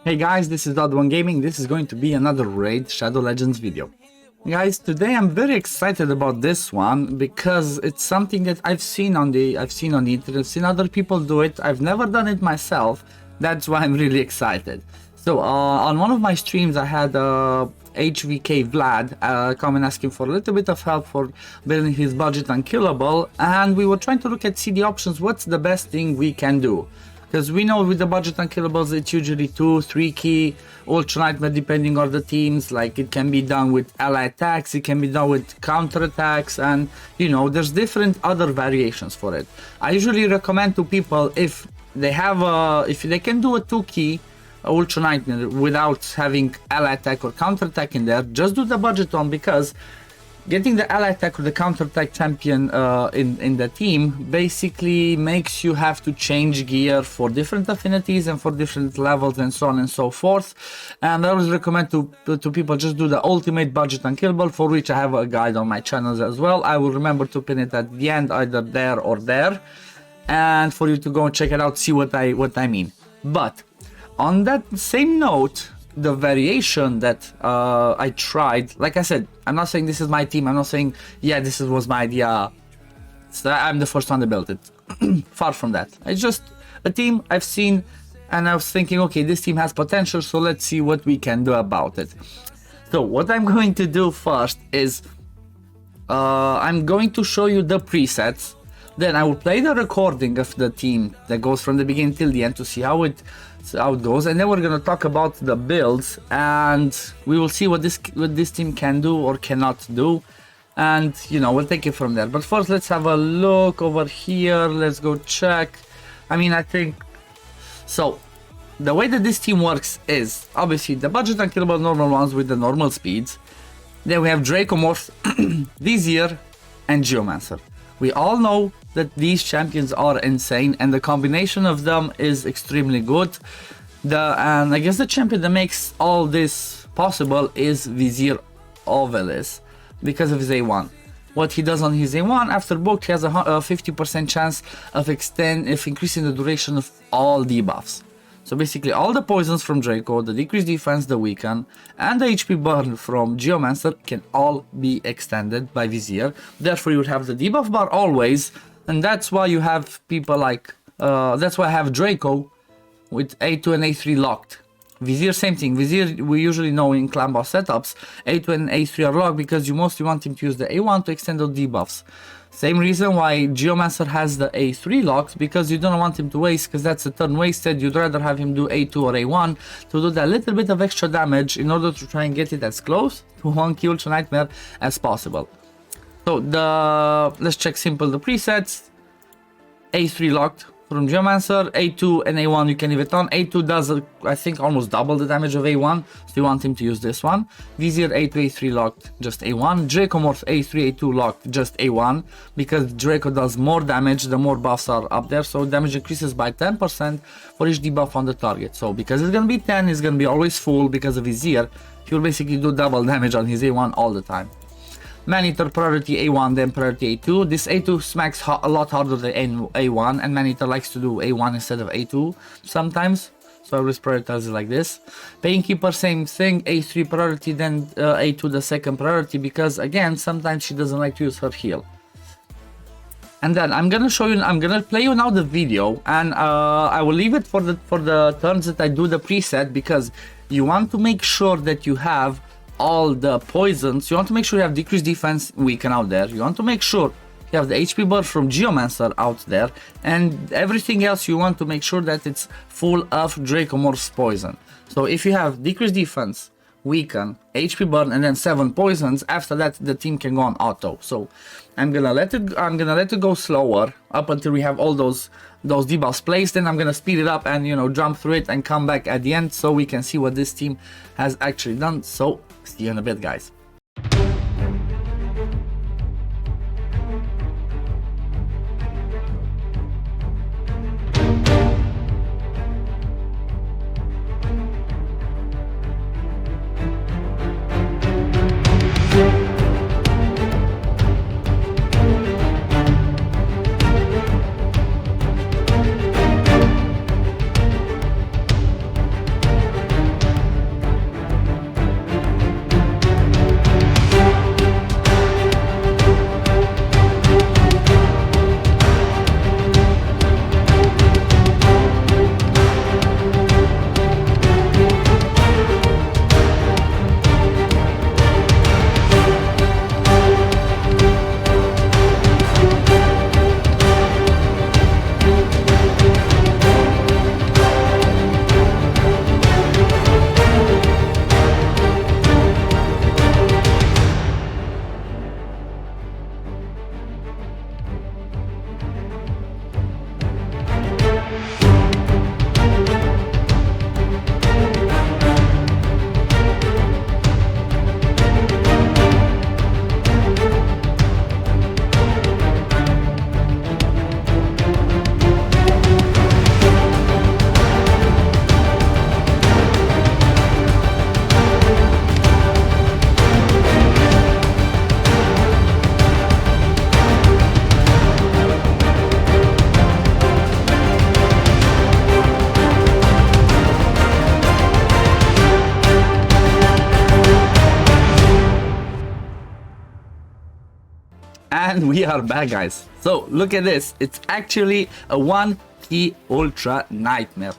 Hey guys, this is OddOneGaming. This is going to be another Raid Shadow Legends video. Guys, today I'm very excited about this one because it's something that I've seen on the internet, I've seen other people do it. I've never done it myself. That's why I'm really excited. So on one of my streams I had HVK Vlad come and asking for a little bit of help for building his budget Unkillable, and we were trying to look at the options. What's the best thing we can do? Because we know with the budget Unkillables it's usually 2-3 key Ultra Nightmare depending on the teams. Like, it can be done with ally attacks, it can be done with counter attacks, and you know, there's different other variations for it. I usually recommend to people, if they have if they can do a 2 key Ultra Nightmare without having ally attack or counter attack in there, just do the budget one, because getting the ally attack or the counter attack champion in the team basically makes you have to change gear for different affinities and for different levels and so on and so forth. And I always recommend to people just do the ultimate budget Unkillable, for which I have a guide on my channels as well. I will remember to pin it at the end, either there or there, and for you to go and check it out, see what I mean. But on that same note, the variation that I tried, like I said, I'm not saying this is my team, I'm not saying, yeah, this was my idea, so I'm the first one to build it. Far from that. It's just a team I've seen, and I was thinking, okay, this team has potential, so let's see what we can do about it. So what I'm going to do first is, I'm going to show you the presets, then I will play the recording of the team that goes from the beginning till the end to see how it goes, and then we're gonna talk about the builds, and we will see what this team can do or cannot do, and you know, we'll take it from there. But first, let's have a look over here. Let's go check. I mean, I think so. The way that this team works is obviously the budget Unkillable normal ones with the normal speeds. Then we have Dracomorph, Vizier, and Geomancer. We all know that these champions are insane, and the combination of them is extremely good. And I guess the champion that makes all this possible is Vizier Ovelis, because of his A1. What he does on his A1, after book, he has a 50% chance of increasing the duration of all debuffs. So basically all the poisons from Draco, the decreased defense, the weaken, and the HP burn from Geomancer can all be extended by Vizier. Therefore you would have the debuff bar always, and that's why you have people like, that's why I have Draco with A2 and A3 locked. Vizier, same thing. Vizier, we usually know in clan boss setups, A2 and A3 are locked because you mostly want him to use the A1 to extend those debuffs. Same reason why Geomancer has the A3 locked, because you don't want him to waste, because that's a turn wasted. You'd rather have him do A2 or A1 to do that little bit of extra damage in order to try and get it as close to 1 key Ultra Nightmare as possible. So let's check simple the presets. A3 locked from Geomancer, A2 and A1 you can leave it on. A2 does, I think, almost double the damage of A1, so you want him to use this one. Vizier A2, A3 locked, just A1. Dracomorph A3, A2 locked, just A1, because Draco does more damage the more buffs are up there, so damage increases by 10% for each debuff on the target. So because it's gonna be 10, it's gonna be always full because of Vizier. He'll basically do double damage on his A1 all the time. Maneater priority A1, then priority A2. This A2 smacks a lot harder than A1, and Maneater likes to do A1 instead of A2 sometimes, so I always prioritize it like this. Painkeeper, same thing, A3 priority, then A2 the second priority, because again, sometimes she doesn't like to use her heal. And then I'm gonna show you, I'm gonna play you now the video, and I will leave it for the turns that I do the preset, because you want to make sure that you have all the poisons. You want to make sure you have decreased defense weaken out there. You want to make sure you have the HP burn from Geomancer out there, and everything else you want to make sure that it's full of Dracomorph's poison. So if you have decreased defense, weaken, HP burn, and then 7 poisons, after that the team can go on auto. So I'm gonna let it go slower up until we have all those debuffs placed. Then I'm gonna speed it up and, you know, jump through it and come back at the end so we can see what this team has actually done. So see you in a bit, guys. And we are back, guys. So look at this. It's actually a 1-key ultra nightmare.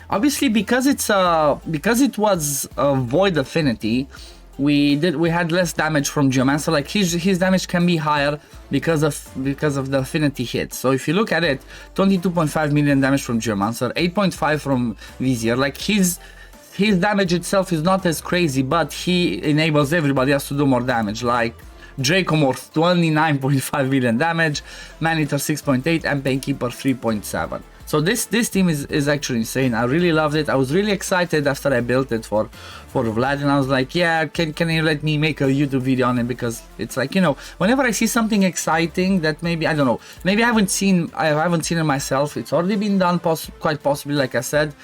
Obviously, because it was a void affinity, we had less damage from Geomancer. Like his damage can be higher because of the affinity hit. So if you look at it, 22.5 million damage from Geomancer, 8.5 from Vizier. Like his damage itself is not as crazy, but he enables everybody else to do more damage. Like Dracomorph 29.5 million damage, Maneater 6.8, and Painkeeper 3.7. So this team is actually insane. I really loved it. I was really excited after I built it for Vlad, and I was like, yeah, can you let me make a YouTube video on it? Because it's like, you know, whenever I see something exciting that maybe, I don't know, maybe I haven't seen it myself. It's already been done, quite possibly, like I said.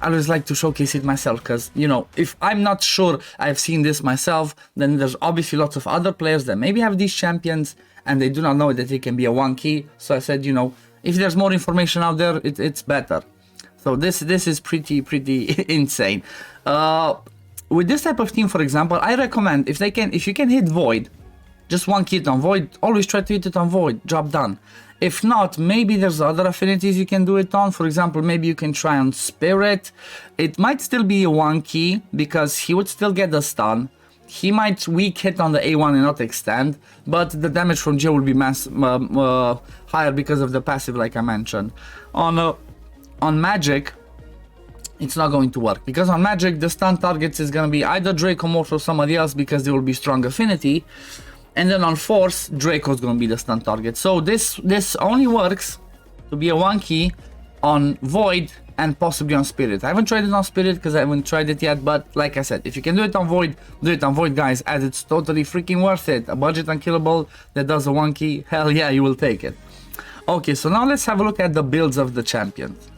I always like to showcase it myself, because, you know, if I'm not sure I've seen this myself, then there's obviously lots of other players that maybe have these champions and they do not know that it can be a 1-key. So I said, you know, if there's more information out there, it's better. So this is pretty insane. With this type of team, for example, I recommend if you can hit Void, just 1 key on Void, always try to hit it on Void, job done. If not, maybe there's other affinities you can do it on. For example, maybe you can try on Spirit. It might still be a 1-key because he would still get the stun. He might weak hit on the A1 and not extend, but the damage from Geo will be higher because of the passive, like I mentioned. On Magic, it's not going to work, because on Magic the stun targets is going to be either Dracomorph or somebody else, because they will be strong affinity. And then on Force, Draco's going to be the stun target. So this only works to be a 1-key on Void and possibly on Spirit. I haven't tried it on Spirit because I haven't tried it yet, but like I said, if you can do it on Void, do it on Void, guys, as it's totally freaking worth it. A budget Unkillable that does a 1-key, hell yeah, you will take it. Okay, so now let's have a look at the builds of the champions.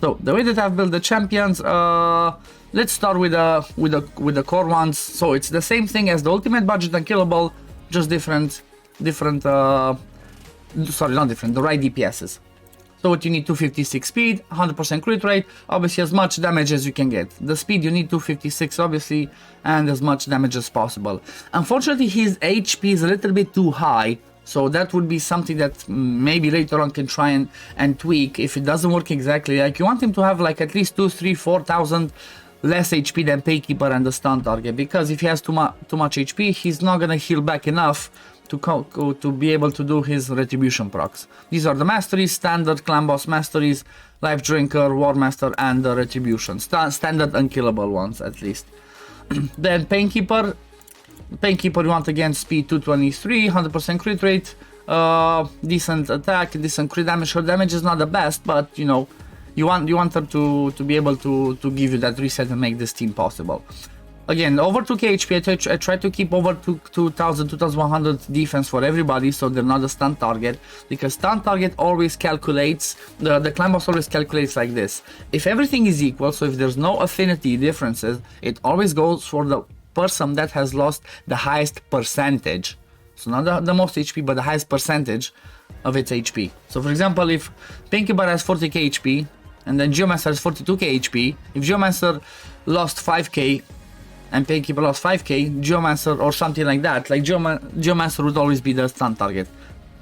So the way that I've built the champions, let's start with the core ones. So it's the same thing as the ultimate budget Unkillable, just different, sorry, not different, the right DPSs. So what you need, 256 speed, 100% crit rate, obviously as much damage as you can get. The speed you need 256 obviously, and as much damage as possible. Unfortunately his HP is a little bit too high, so that would be something that maybe later on can try and tweak if it doesn't work exactly. Like you want him to have like at least 2,000, 3,000, 4,000 less HP than Painkeeper and the stun target, because if he has too much HP, he's not gonna heal back enough to be able to do his retribution procs. These are the Masteries, Standard, Clan Boss Masteries, Life Drinker, War Master, and the Retribution. Standard Unkillable ones, at least. Then Painkeeper you want again speed 223, 100% crit rate, decent attack, decent crit damage. Her damage is not the best, but you know, you want her to be able to give you that reset and make this team possible. Again, over 2k HP, I try to keep over 2,000, 2,100 defense for everybody, so they're not a stun target, because stun target always calculates, the clan boss always calculates like this. If everything is equal, so if there's no affinity differences, it always goes for the person that has lost the highest percentage. So not the most HP, but the highest percentage of its HP. So for example, if Painkeeper has 40k HP, and then Geomancer has 42k HP, if Geomancer lost 5k, and Painkeeper lost 5k, Geomancer or something like that, like Geomancer would always be the stun target.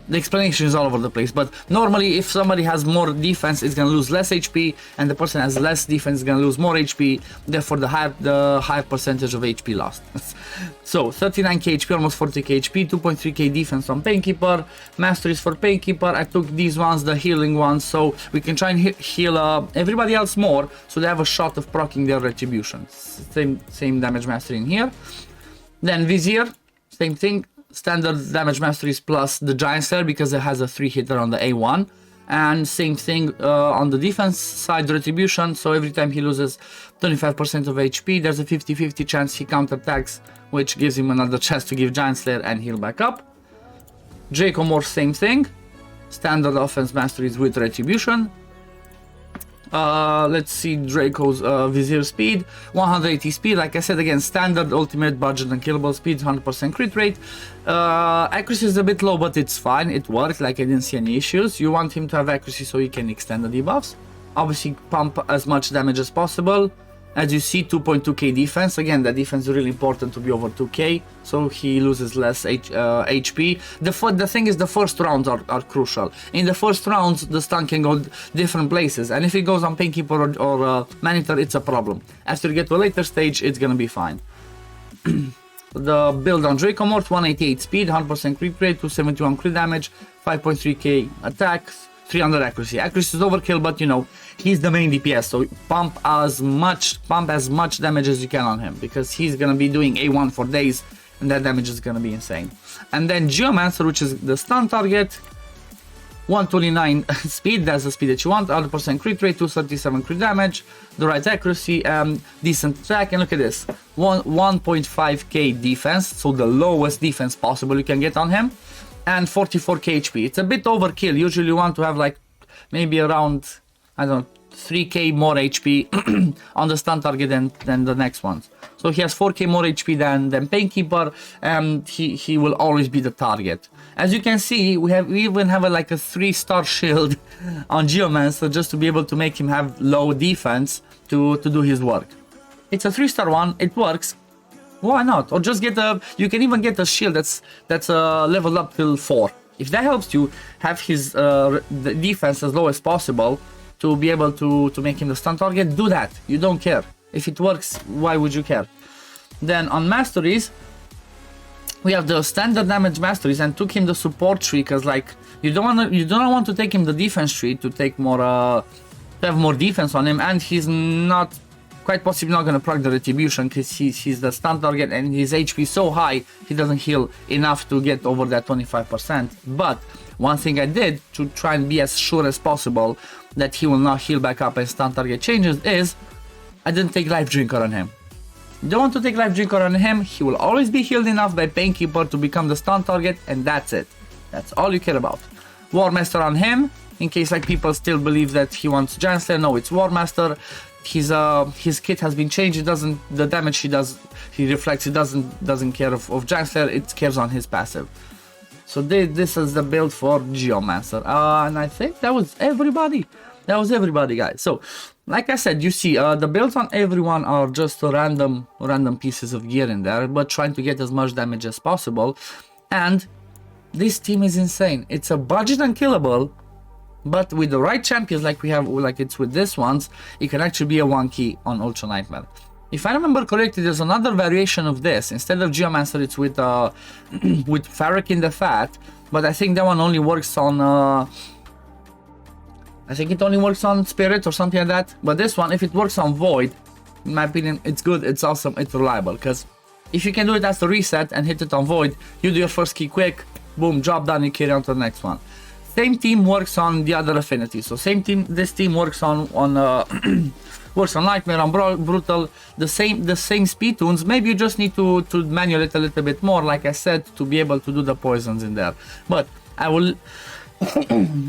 The explanation is all over the place, but normally if somebody has more defense, it's gonna lose less HP, and the person has less defense is gonna lose more HP, therefore the higher percentage of HP lost. So 39k HP, almost 40k HP, 2.3k defense on Painkeeper, Masteries for Painkeeper. I took these ones, the healing ones, so we can try and heal everybody else more, so they have a shot of proccing their retribution. Same damage mastery in here. Then Vizier, same thing. Standard damage masteries plus the giant slayer, because it has a 3-hitter on the A1, and same thing on the defense side, retribution. So every time he loses 25% of HP, there's a 50-50 chance he counterattacks, which gives him another chance to give giant slayer and heal back up. Dracomorph, same thing, standard offense masteries with retribution. Let's see Draco's Vizier speed, 180 speed, like I said, again, standard ultimate budget Unkillable speed, 100% crit rate. Accuracy is a bit low, but it's fine, it worked, like I didn't see any issues. You want him to have accuracy so he can extend the debuffs. Obviously pump as much damage as possible, As you see, 2.2k defense. Again, the defense is really important to be over 2k, so he loses less HP. The thing is, the first rounds are crucial. In the first rounds, the stun can go different places, and if it goes on Painkeeper or Maneater, it's a problem. After you get to a later stage, it's gonna be fine. The build on Dracomorph, 188 speed, 100% crit rate, 271 crit damage, 5.3k attack, 300 accuracy. Accuracy is overkill, but you know, he's the main DPS, so pump as much damage as you can on him, because he's gonna be doing A1 for days, and that damage is gonna be insane. And then Geomancer, which is the stun target, 129 speed, that's the speed that you want, 100% crit rate, 237 crit damage, the right accuracy, decent attack, and look at this, 1.5k defense, so the lowest defense possible you can get on him, and 44k HP. It's a bit overkill. Usually you want to have like maybe around, I don't know, 3k more HP on the stun target than the next ones. So he has 4k more HP than Painkeeper, and he will always be the target. As you can see, we even have like a 3-star shield on Geomancer just to be able to make him have low defense to do his work. It's a 3-star one, it works. Why not? Or just get you can even get a shield that's leveled up till 4. If that helps you have his the defense as low as possible to be able to make him the stun target, do that. You don't care. If it works, why would you care? Then on Masteries, we have the standard damage Masteries, and took him the support tree, because like you don't want to take him the defense tree to take more to have more defense on him, and he's not quite possibly not gonna proc the retribution, because he's the stun target and his HP is so high he doesn't heal enough to get over that 25%. But one thing I did to try and be as sure as possible that he will not heal back up as stun target changes is I didn't take Life Drinker on him. You don't want to take Life Drinker on him, he will always be healed enough by Painkeeper to become the stun target, and that's it. That's all you care about. War-Master on him, in case like people still believe that he wants Giant Slayer. No, it's War-Master. His kit has been changed. It doesn't, the damage he reflects, it doesn't care of Giant Slayer, it cares on his passive. So this is the build for Geomancer, and I think that was everybody. That was everybody, guys. So, like I said, you see, the builds on everyone are just random pieces of gear in there, but trying to get as much damage as possible. And this team is insane. It's a budget unkillable, but with the right champions like we have, like it's with this ones, it can actually be a 1-key on Ultra Nightmare. If I remember correctly, there's another variation of this. Instead of Geomancer, it's with with Ferric in the Fat, but I think that one only works on I think it only works on Spirit or something like that. But this one, if it works on Void, in my opinion, it's good, it's awesome, it's reliable. Because if you can do it as a reset and hit it on Void, you do your first key quick, boom, job done, you carry on to the next one. Same team works on the other affinities. So same team, this team works on works on Nightmare, on Brutal, the same speed tunes. Maybe you just need to manual it a little bit more, like I said, to be able to do the poisons in there. But I will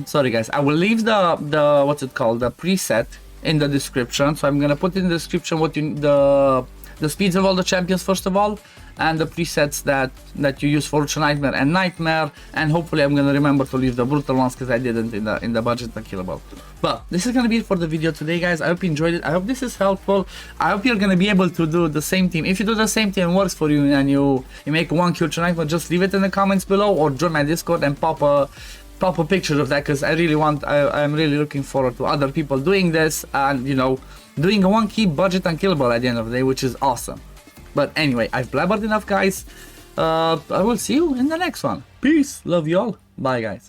sorry guys, I will leave the what's it called, the preset in the description. So I'm gonna put in the description what the speeds of all the champions first of all, and the presets that you use for Ultra Nightmare and Nightmare, and hopefully I'm gonna remember to leave the brutal ones because I didn't in the budget Unkillable. But this is gonna be it for the video today, guys. I hope you enjoyed it. I hope this is helpful. I hope you're gonna be able to do the same team. If you do the same team and works for you and you make one Ultra Nightmare, just leave it in the comments below or join my Discord and pop a picture of that, because I really want, I'm really looking forward to other people doing this and, you know, doing a 1-key budget Unkillable at the end of the day, which is awesome. But anyway, I've blabbered enough, guys. I will see you in the next one. Peace. Love you all. Bye, guys.